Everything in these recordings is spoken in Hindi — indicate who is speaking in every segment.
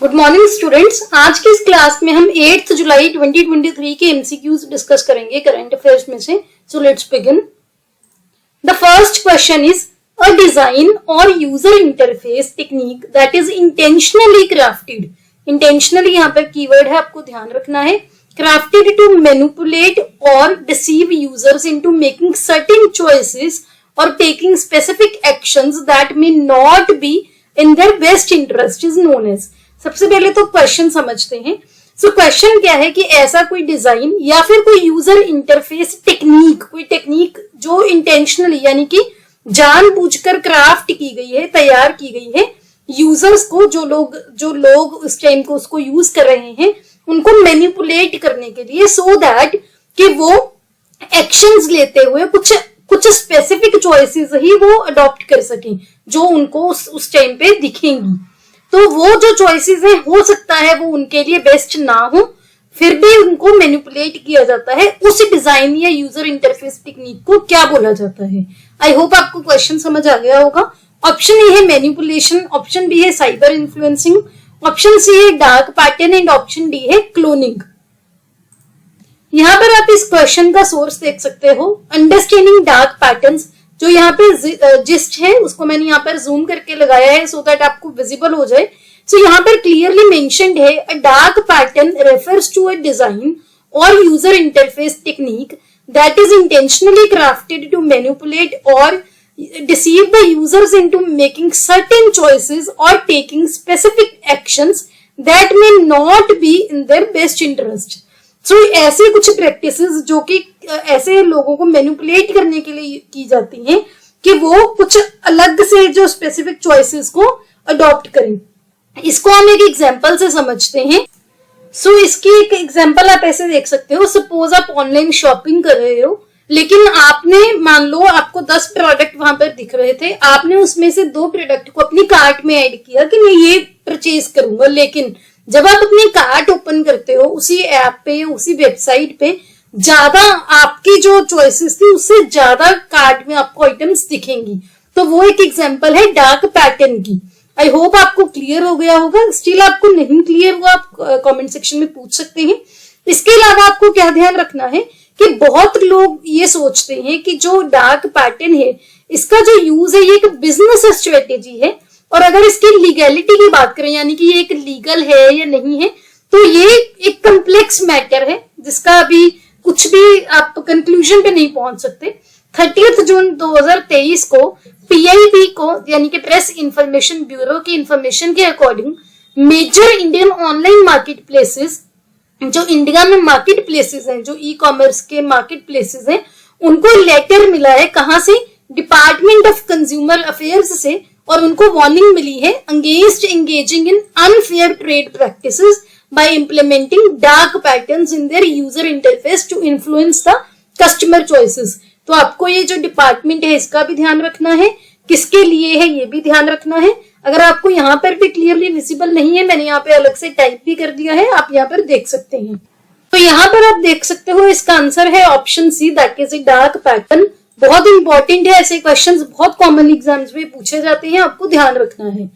Speaker 1: Good morning students. आज की इस क्लास में हम 8 जुलाई 2023 के एमसीक्यूज डिस्कस करेंगे करंट अफेयर्स में से। So let's begin. The first question is a design और user interface technique that is intentionally crafted. Intentionally यहाँ पर कीवर्ड है, आपको ध्यान रखना है। क्राफ्टेड टू मैनिपुलेट और deceive users into making certain choices और taking specific actions that may not be in their best interest is known as. सबसे पहले तो क्वेश्चन समझते हैं। सो क्वेश्चन क्या है कि ऐसा कोई डिजाइन या फिर कोई यूजर इंटरफेस टेक्निक, कोई टेक्निक जो इंटेंशनली यानी कि जानबूझकर क्राफ्ट की गई है, तैयार की गई है यूजर्स को, जो लोग उस टाइम को उसको यूज कर रहे हैं उनको मैनिपुलेट करने के लिए, सो दैट कि वो एक्शंस लेते हुए कुछ स्पेसिफिक चॉइसेस ही वो अडॉप्ट कर सकें जो उनको उस टाइम पे दिखेंगी। तो वो जो चॉइसेस है हो सकता है वो उनके लिए बेस्ट ना हो, फिर भी उनको मैनिपुलेट किया जाता है। उस डिजाइन या यूजर इंटरफेस टेक्निक को क्या बोला जाता है? आई होप आपको क्वेश्चन समझ आ गया होगा। ऑप्शन ए है मैनिपुलेशन, ऑप्शन बी है साइबर इन्फ्लुएंसिंग, ऑप्शन सी है dark pattern and option D है क्लोनिंग। यहाँ पर आप इस क्वेश्चन का सोर्स देख सकते हो, अंडरस्टैंडिंग डार्क पैटर्न्स। जो यहाँ पे जिस्ट है उसको मैंने यहाँ पर जूम करके लगाया है सो दैट आपको विजिबल हो जाए। सो यहाँ पर क्लियरली मेंशन्ड है, a dark pattern refers to a design और user interface technique that is intentionally crafted to manipulate और deceive the users into making certain choices or taking specific actions that may not be in their best interest. So ऐसे कुछ प्रैक्टिसेस जो कि ऐसे लोगों को मैनिपुलेट करने के लिए की जाती हैं कि वो कुछ अलग से जो स्पेसिफिक चॉइसेस को अडॉप्ट करें। इसको हम एक एग्जांपल से समझते हैं। सो इसकी एक एग्जांपल आप ऐसे देख सकते हो। सपोज आप ऑनलाइन शॉपिंग कर रहे हो, लेकिन आपने मान लो आपको 10 प्रोडक्ट वहां पर दिख रहे थे, आपने उसमें से 2 प्रोडक्ट को अपनी कार्ट में ऐड किया कि मैं ये परचेज करूंगा। लेकिन जब आप अपनी कार्ट ओपन करते हो उसी ऐप पे, उसी वेबसाइट पे, ज्यादा आपकी जो चॉइसेस थी उससे ज्यादा कार्ट में आपको आइटम्स दिखेंगी। तो वो एक एग्जांपल है डार्क पैटर्न की। आई होप आपको क्लियर हो गया होगा। स्टिल आपको नहीं क्लियर हुआ आप कमेंट सेक्शन में पूछ सकते हैं। इसके अलावा आपको क्या ध्यान रखना है कि बहुत लोग ये सोचते हैं कि जो डार्क पैटर्न है इसका जो यूज है ये एक बिजनेस स्ट्रेटेजी है, और अगर इसकी लीगैलिटी की बात करें यानी कि ये एक लीगल है या नहीं है, तो ये एक कॉम्प्लेक्स मैटर है जिसका अभी कुछ भी आप कंक्लूजन पे नहीं पहुंच सकते। 30 जून 2023 को PIB को यानी कि प्रेस इंफॉर्मेशन ब्यूरो की इंफॉर्मेशन के according major Indian online market places, जो इंडिया में मार्केट प्लेसेस हैं, जो ई कॉमर्स के मार्केट प्लेसेस हैं, उनको लेटर मिला है कहां से? डिपार्टमेंट ऑफ कंज्यूमर अफेयर्स से, और उनको वार्निंग मिली है against engaging in unfair trade practices by implementing dark patterns in their user interface to influence the customer choices. तो आपको ये जो डिपार्टमेंट है इसका भी ध्यान रखना है, किसके लिए है ये भी ध्यान रखना है। अगर आपको यहाँ पर भी क्लियरली विजिबल नहीं है, मैंने यहाँ पे अलग से टाइप भी कर दिया है, आप यहाँ पर देख सकते हैं। तो यहाँ पर आप देख सकते हो इसका आंसर है option C, that is a dark pattern. बहुत इंपॉर्टेंट है, ऐसे क्वेश्चंस बहुत कॉमन एग्जाम्स में पूछे जाते हैं, आपको ध्यान रखना है।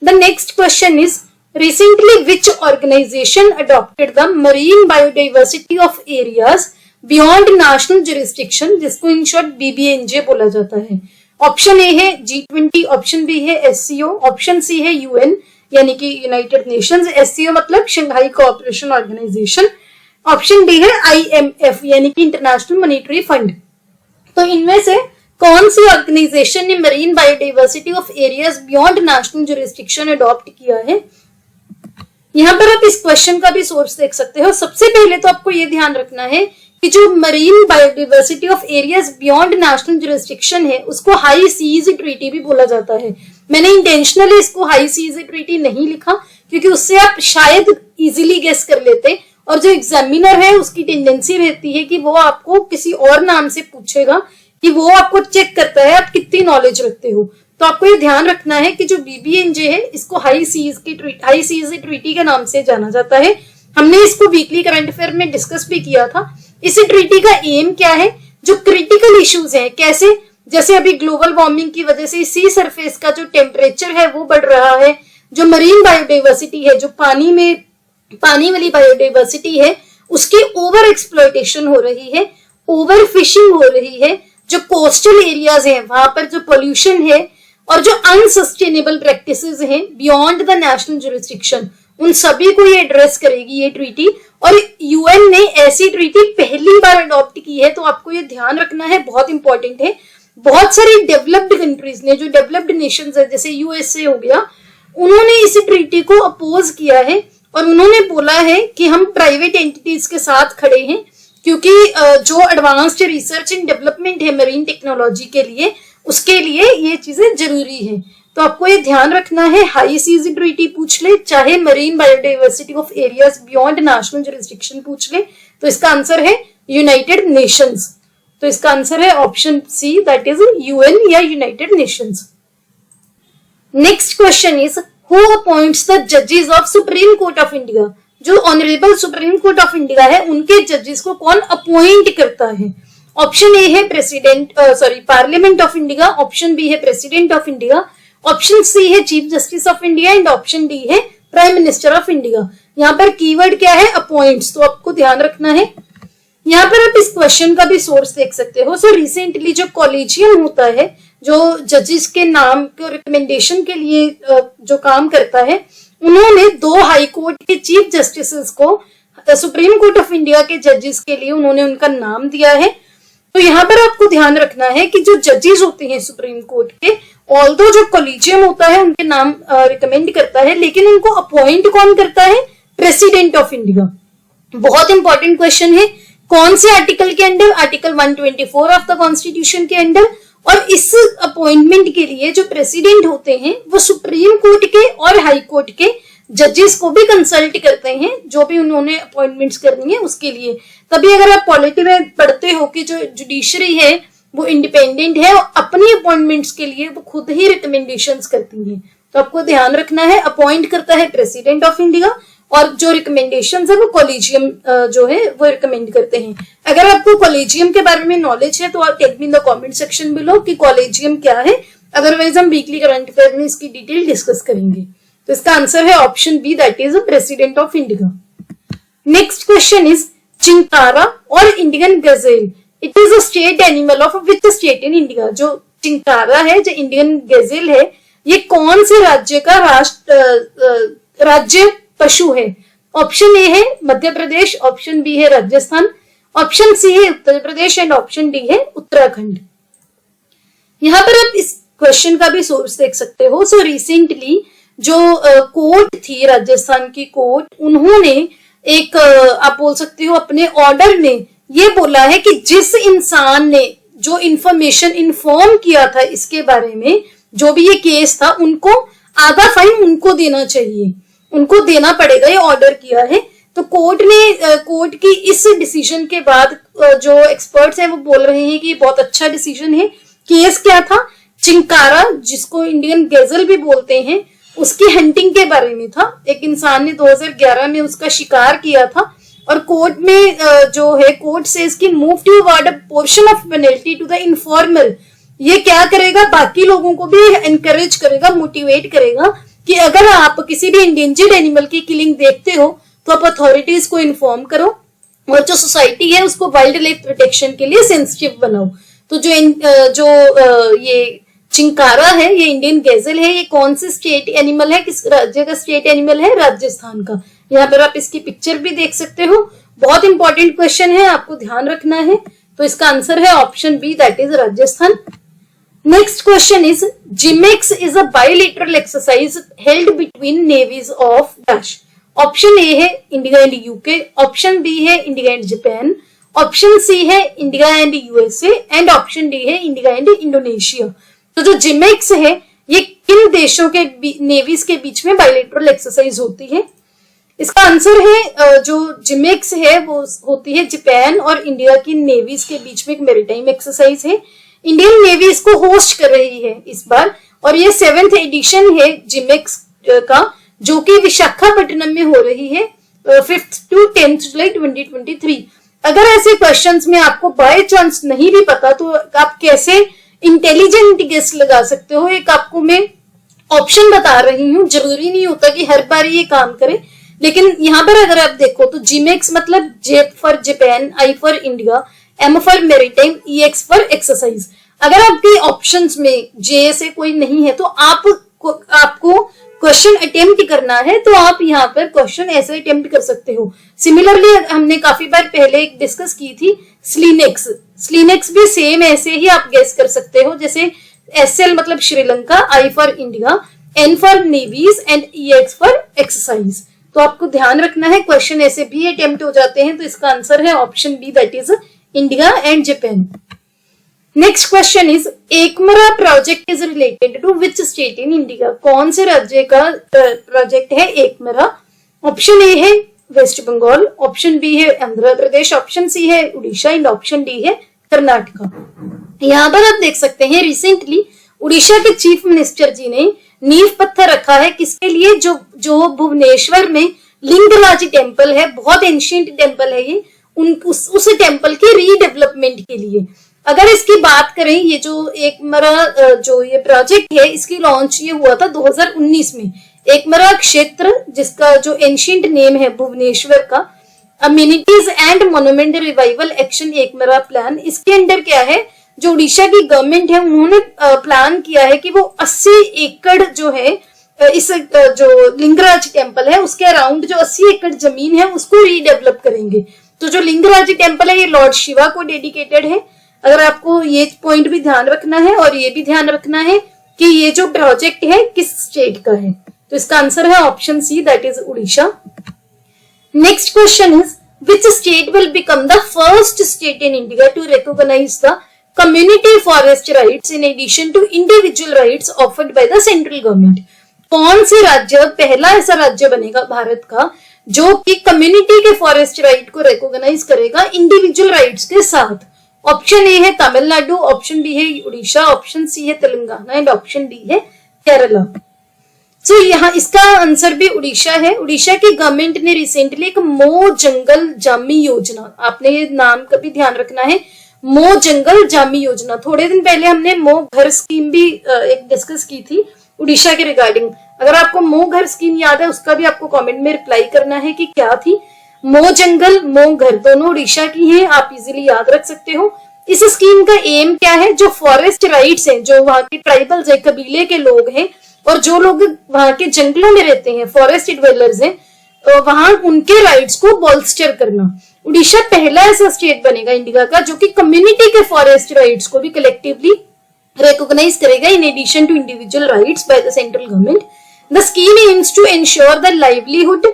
Speaker 1: The next question is recently which organisation adopted the marine biodiversity of areas beyond national jurisdiction, जिसको इन शॉर्ट BBNJ बोला जाता है। ऑप्शन ए है G20, ऑप्शन बी है SCO, ऑप्शन सी है UN यानी कि यूनाइटेड नेशंस, SCO मतलब Shanghai cooperation organisation, option D है IMF यानी कि इंटरनेशनल मॉनेटरी फंड। तो इनमें से कौन सी ऑर्गेनाइजेशन ने marine biodiversity of areas beyond national jurisdiction adopt किया है? यहाँ पर आप इस क्वेश्चन का भी सोर्स देख सकते हो। सबसे पहले तो आपको ये ध्यान रखना है कि जो marine biodiversity of areas beyond national jurisdiction है उसको हाई सीज ट्रीटी भी बोला जाता है। मैंने इंटेंशनली इसको हाई सीज ट्रीटी नहीं लिखा क्योंकि उससे आप शायद इजीली गेस कर लेते, और जो एग्जामिनर है उसकी टेंडेंसी रहती है कि वो आपको किसी और नाम से पूछेगा, कि वो आपको चेक करता है आप कितनी नॉलेज रखते हो। तो आपको ये ध्यान रखना है कि जो BBNJ है इसको हाई सीज ट्रीटी के नाम से जाना जाता है। हमने इसको वीकली करंट अफेयर में डिस्कस भी किया था। इस ट्रीटी का एम क्या है? जो क्रिटिकल इश्यूज हैं, कैसे, जैसे अभी ग्लोबल वार्मिंग की वजह से सी सरफेस का जो टेम्परेचर है वो बढ़ रहा है, जो मरीन बायोडाइवर्सिटी है, जो पानी वाली बायोडाइवर्सिटी है, उसकी ओवर एक्सप्लॉयटेशन हो रही है, ओवर फिशिंग हो रही है, जो कोस्टल एरियाज हैं वहां पर जो पोल्यूशन है और जो अनसस्टेनेबल प्रैक्टिसेस हैं बियॉन्ड द नेशनल जुरिस्डिक्शन, उन सभी को ये एड्रेस करेगी ये ट्रीटी। और यूएन ने ऐसी ट्रीटी पहली बार अडॉप्ट की है, तो आपको ये ध्यान रखना है, बहुत इंपॉर्टेंट है। बहुत सारी डेवलप्ड कंट्रीज ने, जो डेवलप्ड नेशंस है जैसे यूएसए हो गया, उन्होंने इस ट्रीटी को अपोज किया है और उन्होंने बोला है कि हम प्राइवेट एंटिटीज के साथ खड़े हैं, क्योंकि जो एडवांस्ड रिसर्च एंड डेवलपमेंट है मरीन टेक्नोलॉजी के लिए, उसके लिए ये चीजें जरूरी है। तो आपको ये ध्यान रखना है, हाई सीज ट्रीटी पूछ ले, चाहे marine biodiversity of areas beyond national jurisdiction पूछ ले, तो इसका आंसर है यूनाइटेड नेशंस। तो इसका आंसर है option C, that is UN या United Nations. Next question is who appoints the जजेस of Supreme Court of India. जो honourable Supreme Court of India है, उनके जजेस को कौन अपॉइंट करता है? ऑप्शन ए है parliament of India, option B है प्रेसिडेंट ऑफ इंडिया, ऑप्शन सी है chief justice of India and option D है प्राइम मिनिस्टर ऑफ इंडिया। यहाँ पर कीवर्ड क्या है? अपॉइंट्स। तो आपको ध्यान रखना है। यहाँ पर आप इस क्वेश्चन का भी सोर्स देख सकते हो। सो रिसेंटली जो कॉलेजियम होता है, जो जजेस के नाम को रिकमेंडेशन के लिए जो काम करता है, उन्होंने 2 हाई कोर्ट के चीफ जस्टिस को सुप्रीम कोर्ट ऑफ इंडिया के जजेस के लिए उन्होंने उनका नाम दिया है। तो यहाँ पर आपको ध्यान रखना है कि जो जजेस होते हैं सुप्रीम कोर्ट के, ऑल्दो जो कॉलेजियम होता है उनके नाम रिकमेंड करता है, लेकिन उनको अपॉइंट कौन करता है? President of India. बहुत इंपॉर्टेंट क्वेश्चन है। कौन से आर्टिकल के under? Article 124 of the constitution के अंडर। और इस अपॉइंटमेंट के लिए जो प्रेसिडेंट होते हैं वो सुप्रीम कोर्ट के और हाई कोर्ट के जजेस को भी कंसल्ट करते हैं, जो भी उन्होंने अपॉइंटमेंट्स करनी है उसके लिए। तभी अगर आप पॉलिटी में पढ़ते हो कि जो जुडिशरी है वो इंडिपेंडेंट है और अपनी अपॉइंटमेंट्स के लिए वो खुद ही रिकमेंडेशंस करती है। तो आपको ध्यान रखना है, अपॉइंट करता है प्रेसिडेंट ऑफ इंडिया और जो रिकमेंडेशंस है वो कॉलेजियम जो है वो रिकमेंड करते हैं। अगर आपको कॉलेजियम के बारे में नॉलेज है तो आप tell me in the comment section below कि कॉलेजियम क्या है। अदरवाइज हम वीकली करंट अफेयर में इसकी डिटेल डिस्कस करेंगे। तो इसका आंसर है option B, that is president of India. Next question is chinkara और Indian gazelle, it is a state animal of which state in India. जो चिंकारा है, जो इंडियन गजेल है, ये कौन से राज्य का राज्य पशु है? ऑप्शन ए है मध्य प्रदेश, ऑप्शन बी है राजस्थान, ऑप्शन सी है Uttar Pradesh and option D है उत्तराखंड। यहाँ पर आप इस क्वेश्चन का भी सोर्स देख सकते हो। सो रिसेंटली जो कोर्ट थी, राजस्थान की कोर्ट, उन्होंने एक आप बोल सकते हो अपने ऑर्डर में ये बोला है कि जिस इंसान ने जो इंफॉर्मेशन इन्फॉर्म किया था इसके बारे में, जो भी ये केस था, उनको आधा फाइन उनको देना चाहिए, उनको देना पड़ेगा, ये ऑर्डर किया है। तो कोर्ट की इस डिसीजन के बाद जो एक्सपर्ट्स हैं वो बोल रहे हैं कि ये बहुत अच्छा डिसीजन है। केस क्या था? चिंकारा, जिसको इंडियन गैजल भी बोलते हैं, उसकी हंटिंग के बारे में था। एक इंसान ने 2011 में उसका शिकार किया था और कोर्ट में जो है कोर्ट से इसकी move to award a portion of penalty to the informer. ये क्या करेगा? बाकी लोगों को भी एनकरेज करेगा, मोटिवेट करेगा कि अगर आप किसी भी इंडेंजर्ड एनिमल की किलिंग देखते हो तो आप अथॉरिटीज को इन्फॉर्म करो और जो सोसाइटी है उसको वाइल्ड लाइफ प्रोटेक्शन के लिए सेंसिटिव बनाओ। तो ये चिंकारा है, ये इंडियन गैजल है, ये कौन सी स्टेट एनिमल है, किस राज्य का स्टेट एनिमल है? राजस्थान का। यहाँ पर आप इसकी पिक्चर भी देख सकते हो। बहुत इंपॉर्टेंट क्वेश्चन है, आपको ध्यान रखना है। तो इसका आंसर है option B, that is Rajasthan. Next question is JIMEX is a bilateral exercise held between navies of dash. Option ए है India and UK, option B है इंडिया एंड जापान, ऑप्शन सी है India and USA and option D है इंडिया एंड इंडोनेशिया। तो जो जिमेक्स है ये किन देशों के नेवीज के बीच में बायलैटरल एक्सरसाइज होती है? इसका आंसर है जो जिमेक्स है वो होती है जापान और इंडिया की नेवीज के बीच में एक मैरीटाइम एक्सरसाइज है। इंडियन नेवी इसको होस्ट कर रही है इस बार और ये 7th एडिशन है जिमेक्स का, जो कि विशाखापट्टनम में हो रही है 5th to 10th जुलाई 2023। अगर ऐसे क्वेश्चंस में आपको बाय चांस नहीं भी पता तो आप कैसे इंटेलिजेंट गेस लगा सकते हो। एक आपको मैं ऑप्शन बता रही हूँ, जरूरी नहीं होता कि हर बार ये काम करे, लेकिन यहाँ पर अगर आप देखो तो जीमेक्स मतलब J for Japan, I for India, M for maritime, EX for exercise. अगर आपके ऑप्शंस में जे से कोई नहीं है तो आपको क्वेश्चन अटेम्प्ट करना है तो आप यहाँ पर क्वेश्चन ऐसे अटेम्प्ट कर सकते हो। सिमिलरली हमने काफी बार पहले एक डिस्कस की थी स्लीनेक्स, स्लीनेक्स भी सेम ऐसे ही आप गेस कर सकते हो, जैसे एसएल मतलब Sri Lanka, I for India, N for navies and EX for exercise. तो आपको ध्यान रखना है क्वेश्चन ऐसे भी अटेम्प्ट हो जाते हैं, तो इसका आंसर है option B, that is India and Japan. Next question is Ekamra project is related to which state in India? कौन से राज्य का प्रोजेक्ट है एकमरा? ऑप्शन ए है वेस्ट बंगाल, ऑप्शन बी है आंध्र प्रदेश, ऑप्शन सी है उड़ीसा एंड ऑप्शन डी है कर्नाटका। यहाँ पर आप देख सकते हैं रिसेंटली उड़ीसा के चीफ मिनिस्टर जी ने नींव पत्थर रखा है किसके लिए? जो भुवनेश्वर में लिंगराज टेम्पल है, बहुत एंशिएंट टेम्पल है ये, उस टेम्पल के रीडेवलपमेंट के लिए। अगर इसकी बात करें, ये जो एकमरा जो ये प्रोजेक्ट है इसकी लॉन्च ये हुआ था 2019 में। एकमरा क्षेत्र जिसका जो एंशिएंट नेम है भुवनेश्वर का, amenities and monument revival action Ekamra plan, इसके अंडर क्या है, जो उड़ीसा की गवर्नमेंट है उन्होंने प्लान किया है कि वो 80 एकड़ जो है इस जो लिंगराज टेम्पल है उसके अराउंड जो 80 एकड़ जमीन है उसको रीडेवलप करेंगे। तो जो लिंगराज टेम्पल है ये लॉर्ड शिवा को डेडिकेटेड है। अगर आपको ये पॉइंट भी ध्यान रखना है और ये भी ध्यान रखना है कि ये जो प्रोजेक्ट है किस स्टेट का है, तो इसका आंसर है option C, that is Orissa. Next question is which state will become the first state in India to recognise the community forest rights in addition to individual rights offered by the central government? कौन से राज्य पहला ऐसा राज्य बनेगा भारत का जो कि कम्युनिटी के फॉरेस्ट राइट को रिकॉग्नाइज करेगा इंडिविजुअल राइट्स के साथ? ऑप्शन ए है तमिलनाडु, ऑप्शन बी है उड़ीसा, ऑप्शन सी है तेलंगाना एंड ऑप्शन डी है केरला। सो यहाँ इसका आंसर भी उड़ीसा है। उड़ीसा की गवर्नमेंट ने रिसेंटली एक मो जंगल जामी योजना, आपने ये नाम का भी ध्यान रखना है, मो जंगल जामी योजना। थोड़े दिन पहले हमने मो घर स्कीम भी एक डिस्कस की थी उड़ीसा के रिगार्डिंग। अगर आपको मो घर स्कीम याद है उसका भी आपको कमेंट में रिप्लाई करना है कि क्या थी। मो जंगल, मो घर दोनों उड़ीसा की हैं, आप इजीली याद रख सकते हो। इस स्कीम का एम क्या है? जो फॉरेस्ट राइट्स हैं, जो वहाँ के ट्राइबल्स है, कबीले के लोग हैं और जो लोग वहाँ के जंगलों में रहते हैं, फॉरेस्ट डिवेलपर्स हैं, तो वहां उनके राइट्स को बॉल्स्टर करना। उड़ीसा पहला ऐसा स्टेट बनेगा इंडिया का जो कि कम्युनिटी के फॉरेस्ट राइट्स को भी कलेक्टिवली रिकॉग्नाइज करेगा in addition to individual rights by the central government. The scheme aims to ensure the livelihood,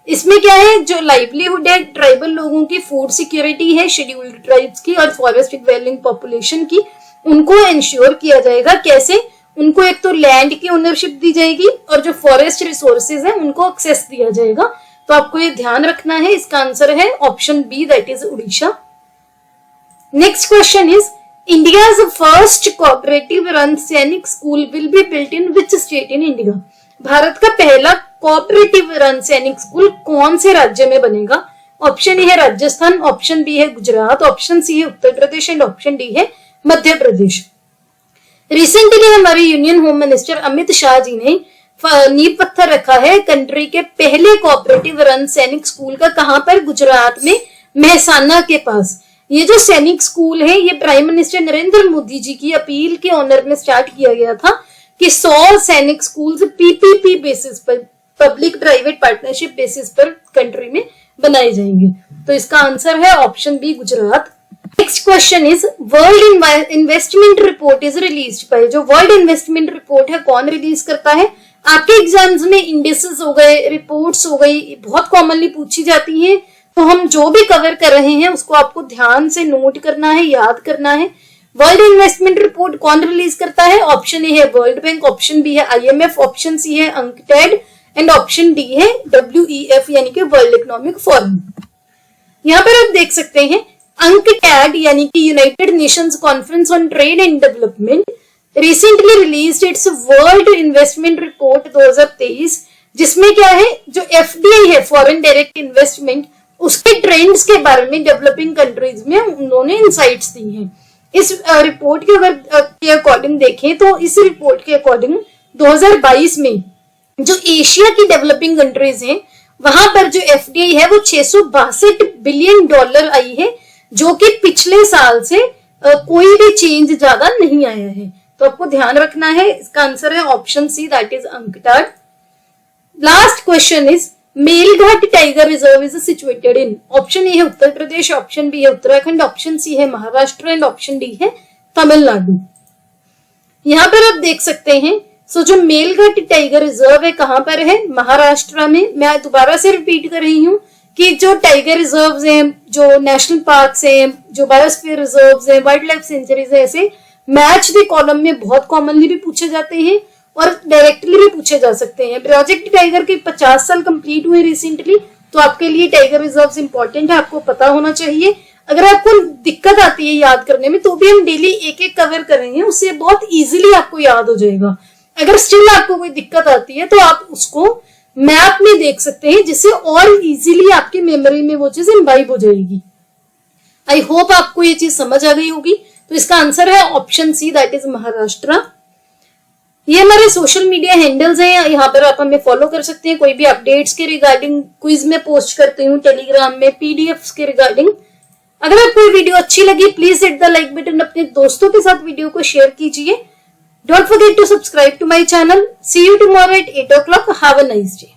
Speaker 1: इसमें क्या है, जो लाइवलीहुड है ट्राइबल लोगों की, फूड सिक्योरिटी है शेड्यूल्ड ट्राइब्स की और फॉरेस्ट डिवेलिंग पॉपुलेशन की, उनको एंश्योर किया जाएगा। कैसे? उनको एक तो लैंड की ओनरशिप दी जाएगी और जो फॉरेस्ट रिसोर्सेज है उनको एक्सेस दिया जाएगा। तो आपको ये ध्यान रखना है। इसका आंसर है option B, that is Orissa. Next question is India's first cooperative run Sainik school will be built in which state in India? Bharat का पहला कोऑपरेटिव रन सैनिक स्कूल कौन से राज्य में बनेगा? ऑप्शन ए है राजस्थान, ऑप्शन बी है गुजरात, ऑप्शन सी है Uttar Pradesh and option D है मध्य प्रदेश। रिसेंटली हमारे union home minister Amit Shah ji ने नींव पत्थर रखा है कंट्री के पहले कोऑपरेटिव रन सैनिक स्कूल का। कहां पर? गुजरात में मेहसाना के पास। ये जो सैनिक स्कूल है ये प्राइम मिनिस्टर नरेंद्र मोदी जी की अपील के ऑनर में स्टार्ट किया गया था कि 100 सैनिक स्कूल्स पीपीपी बेसिस पर, पब्लिक प्राइवेट पार्टनरशिप बेसिस पर कंट्री में बनाए जाएंगे। तो इसका आंसर है option b, Gujarat. Next question is world investment report is released by, जो वर्ल्ड इन्वेस्टमेंट रिपोर्ट है कौन रिलीज करता है? आपके एग्जाम्स में इंडेक्सेस हो गए, रिपोर्ट्स हो गई, बहुत कॉमनली पूछी जाती है, तो हम जो भी कवर कर रहे हैं उसको आपको ध्यान से नोट करना है, याद करना है। वर्ल्ड इन्वेस्टमेंट रिपोर्ट कौन रिलीज करता है? ऑप्शन ए है वर्ल्ड बैंक, ऑप्शन बी है IMF, ऑप्शन सी है अंकटैड एंड ऑप्शन डी है WEF यानी कि वर्ल्ड इकोनॉमिक फोरम। यहाँ पर आप देख सकते हैं अंकटैड यानी कि United Nations conference on trade and development recently released it's world investment report 2023, जिसमें क्या है, जो FDI है फॉरेन डायरेक्ट इन्वेस्टमेंट, उसके ट्रेंड्स के बारे में डेवलपिंग कंट्रीज में उन्होंने इंसाइट्स दी हैं। इस रिपोर्ट के अगर के अकॉर्डिंग देखें तो इस रिपोर्ट के अकॉर्डिंग 2022 में जो एशिया की डेवलपिंग कंट्रीज हैं वहां पर जो एफडीआई है वो 662 बिलियन डॉलर आई है, जो कि पिछले साल से कोई भी चेंज ज्यादा नहीं आया है। तो आपको ध्यान रखना है, इसका आंसर है option C, that is UNCTAD. Last question is Melghat tiger reserve is situated in, option ए है उत्तर प्रदेश, ऑप्शन बी है उत्तराखंड, ऑप्शन सी है महाराष्ट्र एंड ऑप्शन डी है तमिलनाडु। यहाँ पर आप देख सकते हैं, सो जो मेलघाट टाइगर रिजर्व है कहां पर है, महाराष्ट्र में। मैं दोबारा से रिपीट कर रही हूँ कि जो टाइगर रिजर्व्स हैं, जो नेशनल पार्क्स हैं, जो बायोस्फीयर रिजर्व्स हैं, वाइल्ड लाइफ सेंचुरीज है, ऐसे मैच द कॉलम में बहुत कॉमनली भी पूछे जाते हैं और डायरेक्टली भी पूछे जा सकते हैं। प्रोजेक्ट टाइगर के 50 साल कंप्लीट हुए रिसेंटली, तो आपके लिए टाइगर रिजर्व्स इंपॉर्टेंट है, आपको पता होना चाहिए। अगर आपको दिक्कत आती है याद करने में तो भी हम डेली एक एक कवर करेंगे, उससे बहुत इजीली आपको याद हो जाएगा। अगर स्टिल आपको कोई दिक्कत आती है तो आप उसको मैप में देख सकते हैं, जिससे और इजीली आपकी मेमोरी में वो चीज इम्बाइब हो जाएगी। आई होप आपको ये चीज समझ आ गई होगी। तो इसका आंसर है option C, that is Maharashtra. ये हमारे सोशल मीडिया हैंडल्स हैं, यहाँ पर आप हमें फॉलो कर सकते हैं। कोई भी अपडेट्स के रिगार्डिंग क्विज में पोस्ट करती हूँ, टेलीग्राम में पीडीएफ्स के रिगार्डिंग। अगर आपको वीडियो अच्छी लगी please hit the like button, अपने दोस्तों के साथ वीडियो को शेयर कीजिए। Don't forget to subscribe to my channel. See you tomorrow at 8 o'clock. Have a nice day.